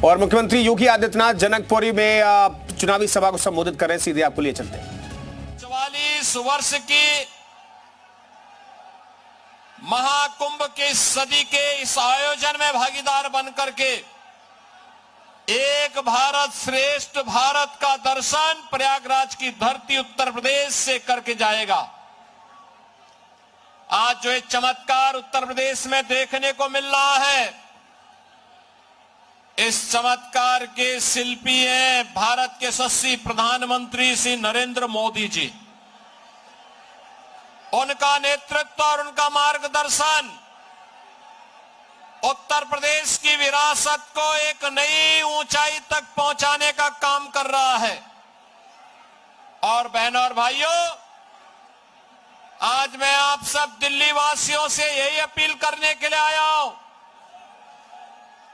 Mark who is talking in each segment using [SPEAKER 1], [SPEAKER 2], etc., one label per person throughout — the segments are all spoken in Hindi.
[SPEAKER 1] और मुख्यमंत्री योगी आदित्यनाथ जनकपुरी में चुनावी सभा को संबोधित कर रहे हैं। सीधे आपको लिए चलते हैं।
[SPEAKER 2] 44 वर्ष की महाकुंभ के सदी के इस आयोजन में भागीदार बनकर के एक भारत श्रेष्ठ भारत का दर्शन प्रयागराज की धरती उत्तर प्रदेश से करके जाएगा। आज जो एक चमत्कार उत्तर प्रदेश में देखने को मिल रहा है, इस चमत्कार के शिल्पी हैं भारत के यशस्वी प्रधानमंत्री श्री नरेंद्र मोदी जी। उनका नेतृत्व और उनका मार्गदर्शन उत्तर प्रदेश की विरासत को एक नई ऊंचाई तक पहुंचाने का काम कर रहा है। और बहनों और भाइयों, आज मैं आप सब दिल्ली वासियों से यही अपील करने के लिए आया हूं।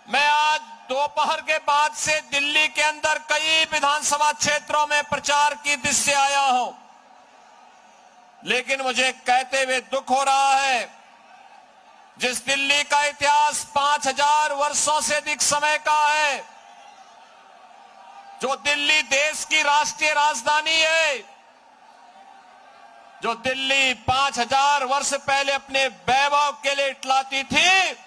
[SPEAKER 2] मैं आज दोपहर के बाद से दिल्ली के अंदर कई विधानसभा क्षेत्रों में प्रचार की दृष्टि से आया हूं, लेकिन मुझे कहते हुए दुख हो रहा है, जिस दिल्ली का इतिहास 5000 वर्षों से अधिक समय का है, जो दिल्ली देश की राष्ट्रीय राजधानी है, जो दिल्ली 5000 वर्ष पहले अपने वैभव के लिए इटलाती थी,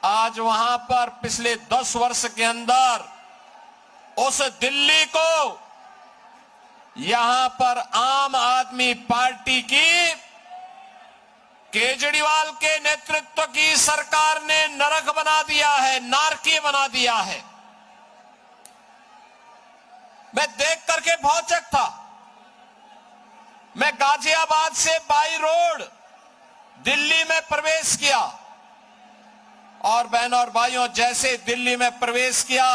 [SPEAKER 2] आज वहां पर पिछले 10 वर्ष के अंदर उस दिल्ली को यहां पर आम आदमी पार्टी की केजरीवाल के नेतृत्व की सरकार ने नरक बना दिया है, नारकी बना दिया है। मैं देख करके भौचक था। मैं गाजियाबाद से बाई रोड दिल्ली में प्रवेश किया और बहनों और भाइयों, जैसे दिल्ली में प्रवेश किया,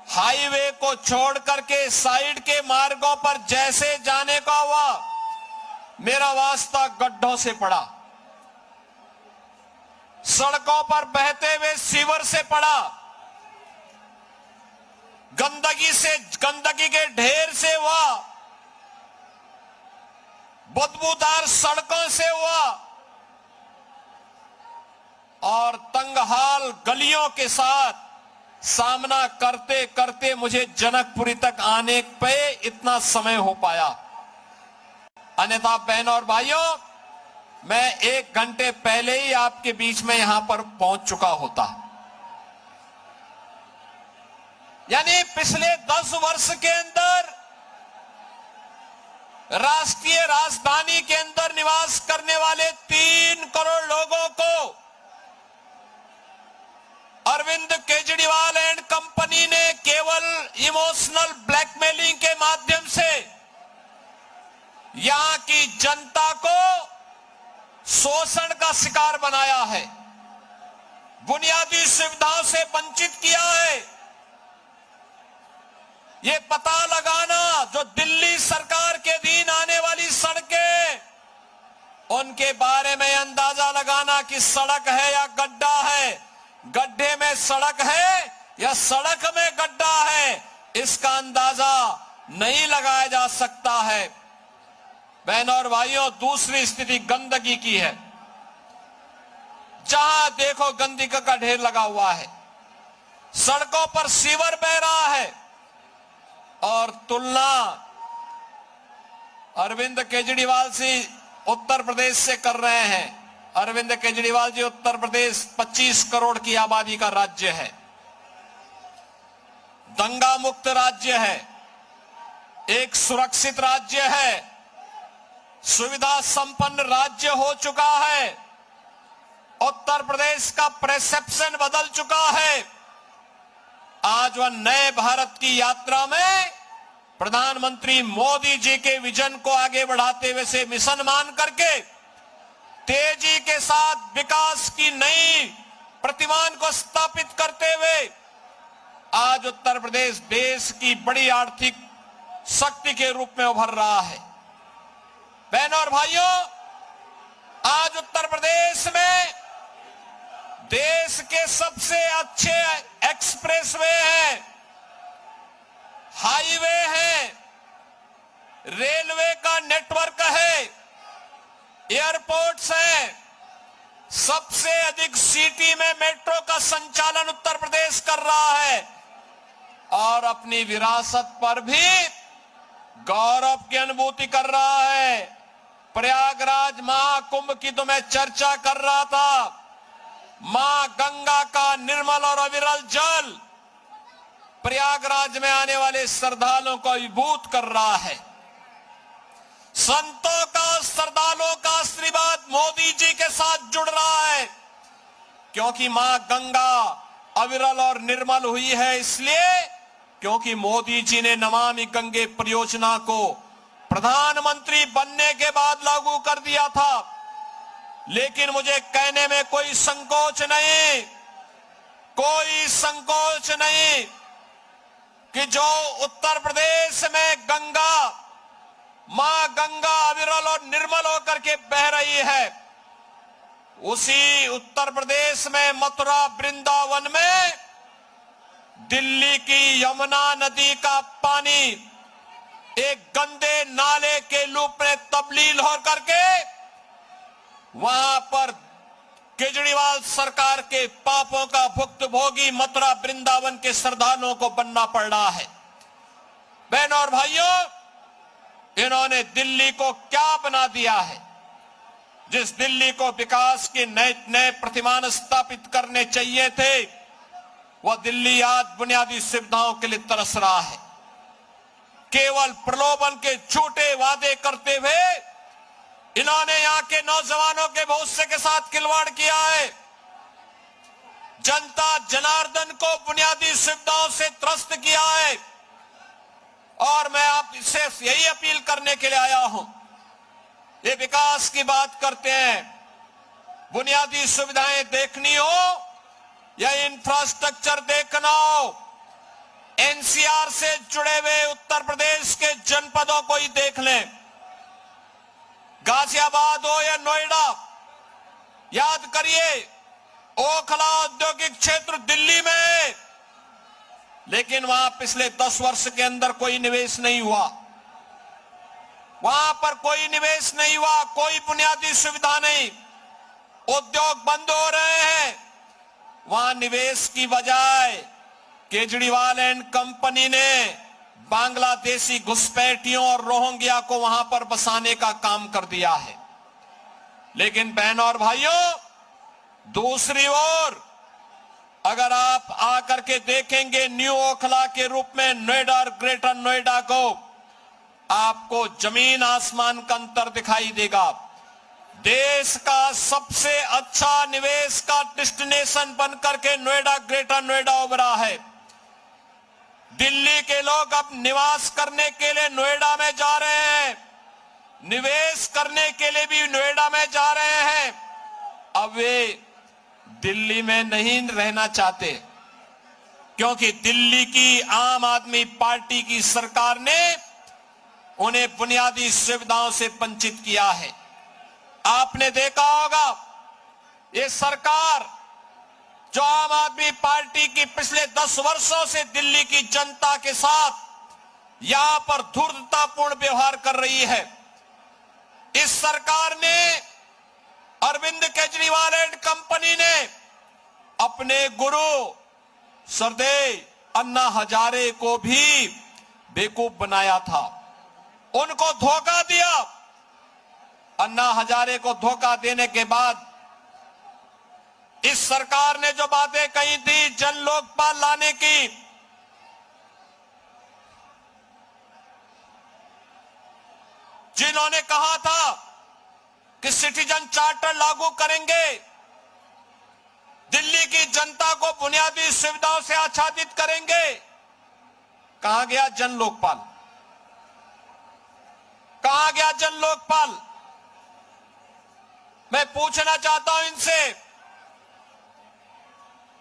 [SPEAKER 2] हाईवे को छोड़ करके साइड के मार्गों पर जैसे जाने का हुआ, मेरा वास्ता गड्ढों से पड़ा, सड़कों पर बहते हुए सीवर से पड़ा, गंदगी के ढेर से हुआ, बदबूदार सड़कों से हुआ और तंगहाल गलियों के साथ सामना करते करते मुझे जनकपुरी तक आने पे इतना समय हो पाया। अन्यथा बहनों और भाइयों, मैं 1 घंटे पहले ही आपके बीच में यहां पर पहुंच चुका होता। यानी पिछले 10 वर्ष के अंदर राष्ट्रीय राजधानी के अंदर निवास करने वाले 3 करोड़ लोगों को अरविंद केजरीवाल एंड कंपनी ने केवल इमोशनल ब्लैकमेलिंग के माध्यम से यहां की जनता को शोषण का शिकार बनाया है, बुनियादी सुविधाओं से वंचित किया है। ये पता लगाना, जो दिल्ली सरकार के अधीन आने वाली सड़कें, उनके बारे में अंदाजा लगाना कि सड़क है या गड्ढा है, गड्ढे में सड़क है या सड़क में गड्ढा है, इसका अंदाजा नहीं लगाया जा सकता है। बहनों और भाइयों, दूसरी स्थिति गंदगी की है। जहां देखो गंदगी का ढेर लगा हुआ है, सड़कों पर सीवर बह रहा है। और तुलना अरविंद केजरीवाल से उत्तर प्रदेश से कर रहे हैं। अरविंद केजरीवाल जी, उत्तर प्रदेश 25 करोड़ की आबादी का राज्य है, दंगा मुक्त राज्य है, एक सुरक्षित राज्य है, सुविधा संपन्न राज्य हो चुका है। उत्तर प्रदेश का परसेप्शन बदल चुका है। आज वह नए भारत की यात्रा में प्रधानमंत्री मोदी जी के विजन को आगे बढ़ाते हुए से मिशन मान करके तेजी के साथ विकास की नई प्रतिमान को स्थापित करते हुए आज उत्तर प्रदेश देश की बड़ी आर्थिक शक्ति के रूप में उभर रहा है। बहनों और भाइयों, आज उत्तर प्रदेश में देश के सबसे अच्छे एक्सप्रेसवे हैं, हाईवे हैं, रेलवे का नेटवर्क है, एयरपोर्ट्स हैं, सबसे अधिक सिटी में मेट्रो का संचालन उत्तर प्रदेश कर रहा है और अपनी विरासत पर भी गौरव की अनुभूति कर रहा है। प्रयागराज महाकुंभ की तो मैं चर्चा कर रहा था। मां गंगा का निर्मल और अविरल जल प्रयागराज में आने वाले श्रद्धालुओं को अभिभूत कर रहा है। संतों का, श्रद्धालुओं का आशीर्वाद मोदी जी के साथ जुड़ रहा है, क्योंकि मां गंगा अविरल और निर्मल हुई है, इसलिए क्योंकि मोदी जी ने नमामि गंगे परियोजना को प्रधानमंत्री बनने के बाद लागू कर दिया था। लेकिन मुझे कहने में कोई संकोच नहीं, कोई संकोच नहीं कि जो उत्तर प्रदेश में गंगा, मां गंगा अविरल और निर्मल होकर के बह रही है, उसी उत्तर प्रदेश में मथुरा वृंदावन में दिल्ली की यमुना नदी का पानी एक गंदे नाले के रूप में तब्दील हो करके वहां पर केजरीवाल सरकार के पापों का भुक्तभोगी मथुरा वृंदावन के श्रद्धालुओं को बनना पड़ रहा है। बहनों और भाइयों, इन्होंने दिल्ली को क्या बना दिया है? जिस दिल्ली को विकास के नए नए प्रतिमान स्थापित करने चाहिए थे, वह दिल्ली आज बुनियादी सुविधाओं के लिए तरस रहा है। केवल प्रलोभन के झूठे वादे करते हुए इन्होंने यहां के नौजवानों के भविष्य के साथ खिलवाड़ किया है। जनता जनार्दन को बुनियादी सुविधाओं से त्रस्त किया है और मैं आपसे यही अपील करने के लिए आया हूं। ये विकास की बात करते हैं, बुनियादी सुविधाएं देखनी हो या इंफ्रास्ट्रक्चर देखना हो, एनसीआर से जुड़े हुए उत्तर प्रदेश के जनपदों को ही देख लें। गाजियाबाद हो या नोएडा, याद करिए ओखला औद्योगिक क्षेत्र दिल्ली में है, लेकिन वहां पिछले 10 वर्ष के अंदर कोई निवेश नहीं हुआ। वहां पर कोई निवेश नहीं हुआ, कोई बुनियादी सुविधा नहीं, उद्योग बंद हो रहे हैं। वहां निवेश की बजाय केजरीवाल एंड कंपनी ने बांग्लादेशी घुसपैठियों और रोहिंग्या को वहां पर बसाने का काम कर दिया है। लेकिन बहनों और भाइयों, दूसरी ओर अगर आप आकर के देखेंगे न्यू ओखला के रूप में नोएडा और ग्रेटर नोएडा को, आपको जमीन आसमान का अंतर दिखाई देगा। देश का सबसे अच्छा निवेश का डेस्टिनेशन बनकर के नोएडा, ग्रेटर नोएडा उभरा है। दिल्ली के लोग अब निवास करने के लिए नोएडा में जा रहे हैं, निवेश करने के लिए भी नोएडा में जा रहे हैं। अब वे दिल्ली में नहीं रहना चाहते, क्योंकि दिल्ली की आम आदमी पार्टी की सरकार ने उन्हें बुनियादी सुविधाओं से वंचित किया है। आपने देखा होगा ये सरकार, जो आम आदमी पार्टी की पिछले 10 वर्षों से दिल्ली की जनता के साथ यहां पर धूर्ततापूर्ण व्यवहार कर रही है, इस सरकार ने, अरविंद केजरीवाल एंड कंपनी ने अपने गुरु सरदेव अन्ना हजारे को भी बेवकूफ बनाया था, उनको धोखा दिया। अन्ना हजारे को धोखा देने के बाद इस सरकार ने जो बातें कही थी जन लोकपाल लाने की, जिन्होंने कहा था कि सिटीजन चार्टर लागू करेंगे, दिल्ली की जनता को बुनियादी सुविधाओं से आच्छादित करेंगे, कहां गया जन लोकपाल? कहां गया जन लोकपाल? मैं पूछना चाहता हूं इनसे,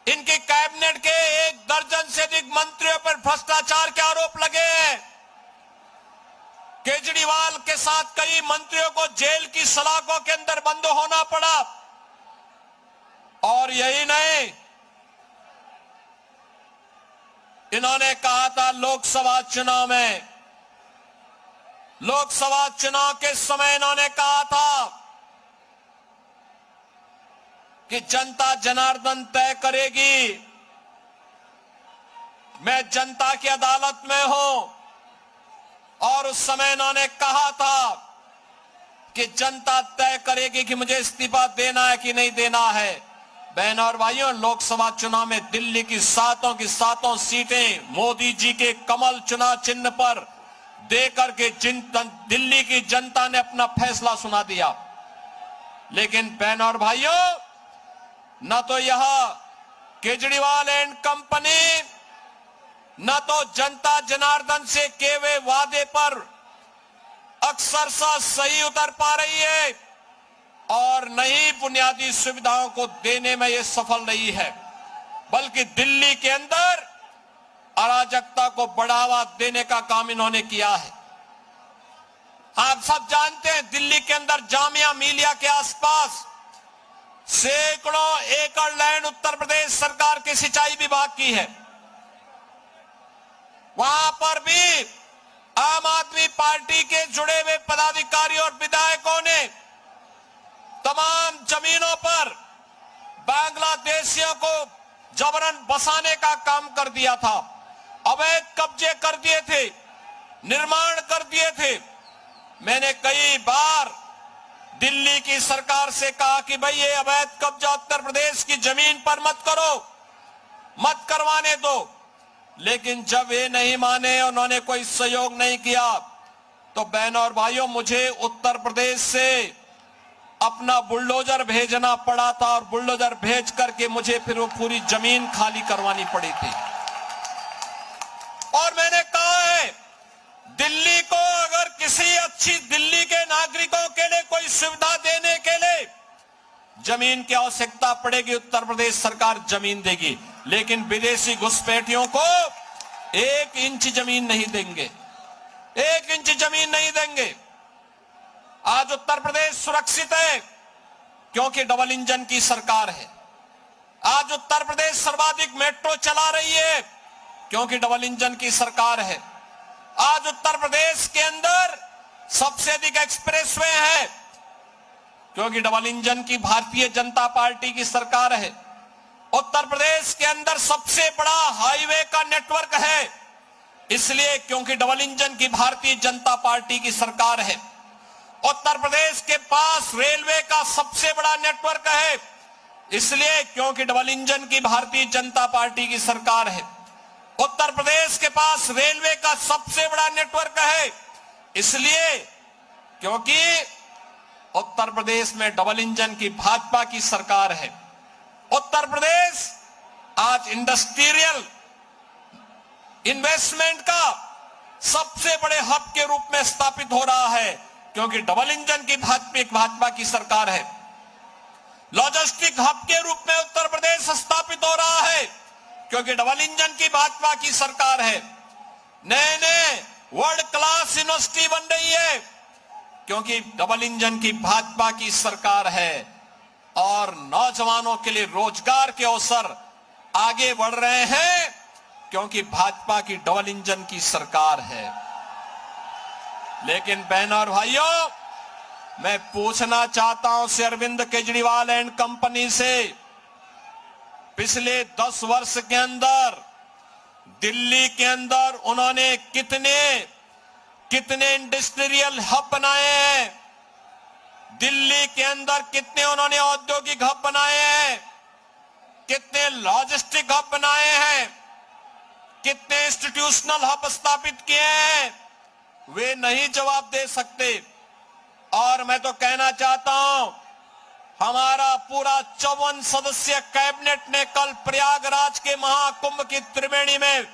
[SPEAKER 2] इनकी कैबिनेट के 1 दर्जन से अधिक मंत्रियों पर भ्रष्टाचार के आरोप लगे हैं। केजरीवाल के साथ कई मंत्रियों को जेल की सलाखों के अंदर बंद होना पड़ा। और यही नहीं, इन्होंने कहा था लोकसभा चुनाव में, लोकसभा चुनाव के समय इन्होंने कहा था कि जनता जनार्दन तय करेगी। मैं जनता की अदालत में हूं और उस समय इन्होंने कहा था कि जनता तय करेगी कि मुझे इस्तीफा देना है कि नहीं देना है। बहनों और भाइयों, लोकसभा चुनाव में दिल्ली की सातों सीटें मोदी जी के कमल चुनाव चिन्ह पर देकर के दिल्ली की जनता ने अपना फैसला सुना दिया। लेकिन बहनों और भाइयों, न तो यह केजरीवाल एंड कंपनी, न तो जनता जनार्दन से किए हुए वादे पर अक्सरशः सही उतर पा रही है और नई बुनियादी सुविधाओं को देने में यह सफल रही है, बल्कि दिल्ली के अंदर अराजकता को बढ़ावा देने का काम इन्होंने किया है। आप सब जानते हैं, दिल्ली के अंदर जामिया मिलिया के आसपास सैकड़ों एकड़ लैंड उत्तर प्रदेश सरकार के सिंचाई विभाग की है। वहां पर भी आम आदमी पार्टी के जुड़े हुए पदाधिकारी और विधायकों ने तमाम जमीनों पर बांग्लादेशियों को जबरन बसाने का काम कर दिया था, अवैध कब्जे कर दिए थे, निर्माण कर दिए थे। मैंने कई बार दिल्ली की सरकार से कहा कि भाई ये अवैध कब्जा उत्तर प्रदेश की जमीन पर मत करो, मत करवाने दो, लेकिन जब ये नहीं माने, उन्होंने कोई सहयोग नहीं किया, तो बहनों और भाइयों, मुझे उत्तर प्रदेश से अपना बुलडोजर भेजना पड़ा था और बुलडोजर भेज करके मुझे फिर वो पूरी जमीन खाली करवानी पड़ी थी। और मैंने कहा है, दिल्ली को अगर किसी अच्छी दिल्ली के नागरिकों के लिए कोई सुविधा देने के लिए जमीन की आवश्यकता पड़ेगी, उत्तर प्रदेश सरकार जमीन देगी, लेकिन विदेशी घुसपैठियों को 1 इंच जमीन नहीं देंगे, 1 इंच जमीन नहीं देंगे। आज उत्तर प्रदेश सुरक्षित है क्योंकि डबल इंजन की सरकार है। आज उत्तर प्रदेश सर्वाधिक मेट्रो चला रही है क्योंकि डबल इंजन की सरकार है। आज उत्तर प्रदेश के अंदर सबसे अधिक एक्सप्रेसवे है क्योंकि डबल इंजन की भारतीय जनता पार्टी की सरकार है। उत्तर प्रदेश के अंदर सबसे बड़ा हाईवे का नेटवर्क है इसलिए क्योंकि डबल इंजन की भारतीय जनता पार्टी की सरकार है। उत्तर प्रदेश के पास रेलवे का सबसे बड़ा नेटवर्क है इसलिए क्योंकि डबल इंजन की भारतीय जनता पार्टी की सरकार है। उत्तर प्रदेश के पास रेलवे का सबसे बड़ा नेटवर्क है इसलिए क्योंकि उत्तर प्रदेश में डबल इंजन की भाजपा की सरकार है। उत्तर प्रदेश आज इंडस्ट्रियल इन्वेस्टमेंट का सबसे बड़े हब के रूप में स्थापित हो रहा है क्योंकि डबल इंजन की भाजपा की सरकार है। लॉजिस्टिक हब के रूप में उत्तर प्रदेश स्थापित हो रहा है क्योंकि डबल इंजन की भाजपा की सरकार है। नए नए वर्ल्ड क्लास यूनिवर्सिटी बन रही है क्योंकि डबल इंजन की भाजपा की सरकार है और नौजवानों के लिए रोजगार के अवसर आगे बढ़ रहे हैं क्योंकि भाजपा की डबल इंजन की सरकार है। लेकिन बहनों और भाइयों, मैं पूछना चाहता हूं श्री अरविंद केजरीवाल एंड कंपनी से, पिछले 10 वर्ष के अंदर दिल्ली के अंदर उन्होंने कितने इंडस्ट्रियल हब बनाए हैं, दिल्ली के अंदर कितने उन्होंने औद्योगिक हब बनाए हैं, कितने लॉजिस्टिक हब बनाए हैं, कितने इंस्टीट्यूशनल हब स्थापित किए हैं, वे नहीं जवाब दे सकते। और मैं तो कहना चाहता हूं, हमारा पूरा 54 सदस्यीय कैबिनेट ने कल प्रयागराज के महाकुंभ की त्रिवेणी में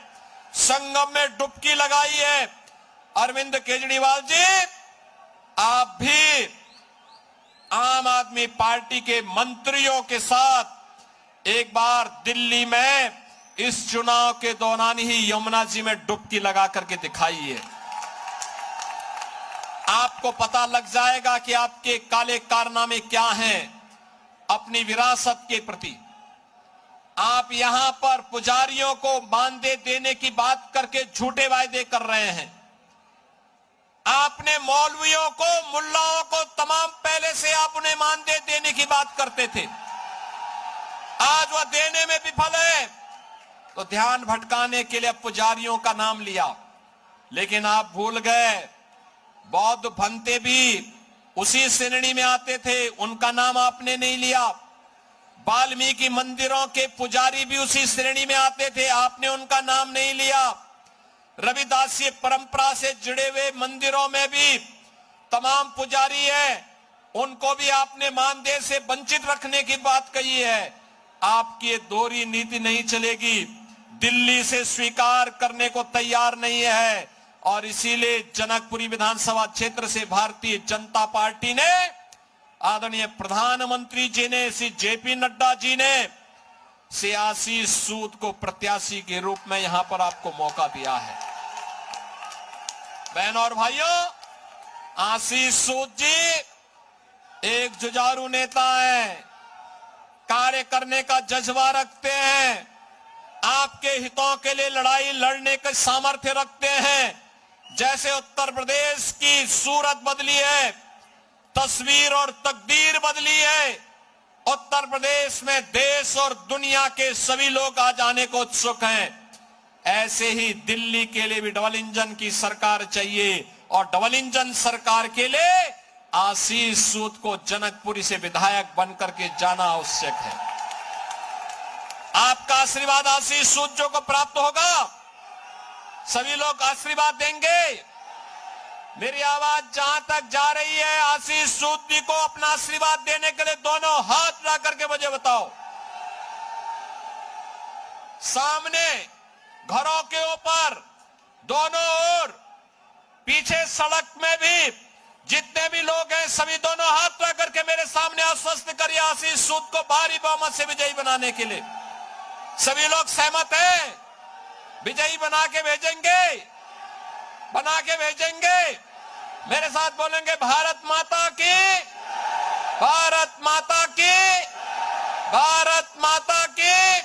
[SPEAKER 2] संगम में डुबकी लगाई है। अरविंद केजरीवाल जी, आप भी आम आदमी पार्टी के मंत्रियों के साथ एक बार दिल्ली में इस चुनाव के दौरान ही यमुना जी में डुबकी लगा करके दिखाइए। आपको पता लग जाएगा कि आपके काले कारनामे क्या हैं अपनी विरासत के प्रति। आप यहां पर पुजारियों को मानदेय देने की बात करके झूठे वायदे कर रहे हैं। आपने मौलवियों को, मुल्लाओं को तमाम पहले से आप उन्हें मानदेय देने की बात करते थे। आज वह देने में विफल है। तो ध्यान भटकाने के लिए पुजारियों का नाम लिया, लेकिन आप भूल गए बौद्ध भंते भी उसी श्रेणी में आते थे, उनका नाम आपने नहीं लिया। वाल्मीकि मंदिरों के पुजारी भी उसी श्रेणी में आते थे, आपने उनका नाम नहीं लिया। रविदासी परंपरा से जुड़े हुए मंदिरों में भी तमाम पुजारी हैं, उनको भी आपने मानदेय से वंचित रखने की बात कही है। आपकी ये दोहरी नीति नहीं चलेगी, दिल्ली से स्वीकार करने को तैयार नहीं है। और इसीलिए जनकपुरी विधानसभा क्षेत्र से भारतीय जनता पार्टी ने, आदरणीय प्रधानमंत्री जी ने, श्री जेपी नड्डा जी ने आशीष सूद को प्रत्याशी के रूप में यहां पर आपको मौका दिया है। बहनों और भाइयों, आशीष सूद जी एक जुझारू नेता हैं, कार्य करने का जज्बा रखते हैं, आपके हितों के लिए लड़ाई लड़ने का सामर्थ्य रखते हैं। जैसे उत्तर प्रदेश की सूरत बदली है, तस्वीर और तकदीर बदली है, उत्तर प्रदेश में देश और दुनिया के सभी लोग आज आने को उत्सुक हैं। ऐसे ही दिल्ली के लिए भी डबल इंजन की सरकार चाहिए, और डबल इंजन सरकार के लिए आशीष सूद को जनकपुरी से विधायक बनकर के जाना आवश्यक है। आपका आशीर्वाद आशीष सूद जो को प्राप्त होगा, सभी लोग आशीर्वाद देंगे। मेरी आवाज जहां तक जा रही है, आशीष सूद जी को अपना आशीर्वाद देने के लिए दोनों हाथ उठा करके मुझे बताओ। सामने घरों के ऊपर, दोनों ओर, पीछे सड़क में भी जितने भी लोग हैं, सभी दोनों हाथ उठा करके मेरे सामने आश्वस्त करिए आशीष सूद को भारी बहुमत से विजयी बनाने के लिए। सभी लोग सहमत हैं? विजयी बना के भेजेंगे, बना के भेजेंगे। मेरे साथ बोलेंगे, भारत माता की, भारत माता की, भारत माता की,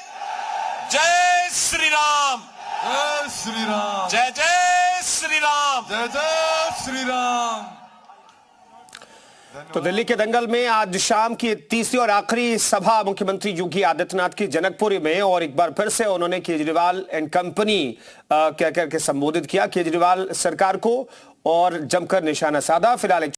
[SPEAKER 2] जय श्री राम,
[SPEAKER 3] जय श्री राम,
[SPEAKER 2] जय जय श्री राम,
[SPEAKER 3] जय जय श्री राम।
[SPEAKER 1] तो दिल्ली के दंगल में आज शाम की तीसरी और आखिरी सभा मुख्यमंत्री योगी आदित्यनाथ की जनकपुरी में, और एक बार फिर से उन्होंने केजरीवाल एंड कंपनी कह करके संबोधित किया केजरीवाल सरकार को और जमकर निशाना साधा। फिलहाल